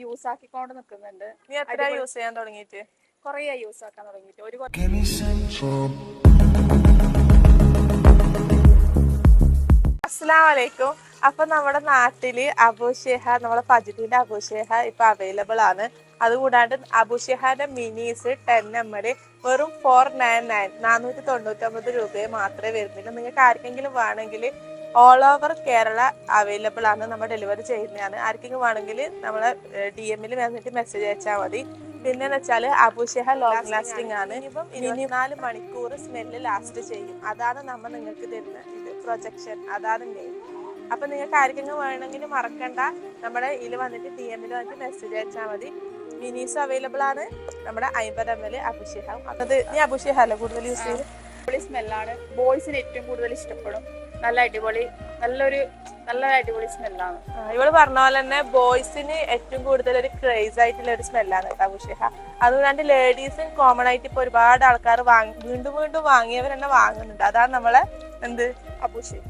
Use ആക്കിക്കൊണ്ട് നിൽക്കുന്നുണ്ട്. നീ എത്ര യൂസ് ചെയ്യാൻ തുടങ്ങിയിട്ട്? കുറേ യൂസ് ആക്കാൻ തുടങ്ങിയിട്ട് ഒരു അസ്സലാമലൈക്കും. അപ്പൊ നമ്മുടെ നാട്ടില് അബൂഷേഹ, നമ്മളെ ഫജിദിന്റെ അബൂഷേഹ ഇപ്പൊ അവൈലബിൾ ആണ്. അതുകൂടാണ്ട് അബൂഷേഹാന്റെ മിനീസ് 10ml വെറും 499 499 രൂപയെ മാത്രമേ വരുന്നില്ല. നിങ്ങൾക്ക് ആർക്കെങ്കിലും വേണമെങ്കിൽ ഓൾ ഓവർ കേരള അവൈലബിൾ ആണ്. നമ്മൾ ഡെലിവറി ചെയ്യുന്നതാണ്. ആർക്കെങ്കിലും വേണമെങ്കിൽ നമ്മളെ DM വന്നിട്ട് മെസ്സേജ് അയച്ചാൽ മതി. പിന്നെന്ന് വെച്ചാൽ അബൂഷേഹ ലോങ് ലാസ്റ്റിംഗ് ആണ്. ഇപ്പം 24 മണിക്കൂർ സ്മെല്ല് ലാസ്റ്റ് ചെയ്യും. അതാണ് നമ്മൾ നിങ്ങൾക്ക് തരുന്ന ഇത് പ്രൊജക്ഷൻ, അതാണ് മെയിൻ. അപ്പൊ നിങ്ങൾക്ക് ആർക്കെങ്കിലും വേണമെങ്കിൽ മറക്കണ്ട, നമ്മുടെ ഇതിൽ വന്നിട്ട് DM വന്നിട്ട് മെസ്സേജ് അയച്ചാൽ മതി. മിനീസ് അവൈലബിൾ ആണ്. നമ്മുടെ 50ml അബൂഷേഹ. അത് നീ അബൂഷേഹ അല്ല കൂടുതൽ യൂസ് ചെയ്ത്? അടിപൊളി സ്മെല്ലാണ്. ബോയ്സിന് ഏറ്റവും കൂടുതൽ ഇഷ്ടപ്പെടും. നല്ല അടിപൊളി സ്മെല്ലാണ്. ഇവള് പറഞ്ഞ പോലെ തന്നെ ബോയ്സിന് ഏറ്റവും കൂടുതൽ ഒരു ക്രേസ് ആയിട്ടുള്ള ഒരു സ്മെല്ലാണ് അബൂഷേഹ. അതുകൊണ്ട് ലേഡീസും കോമൺ ആയിട്ട് ഇപ്പൊ ഒരുപാട് ആൾക്കാർ വീണ്ടും വാങ്ങിയവർ തന്നെ വാങ്ങുന്നുണ്ട്. അതാണ് നമ്മളെ അബൂഷേഹ.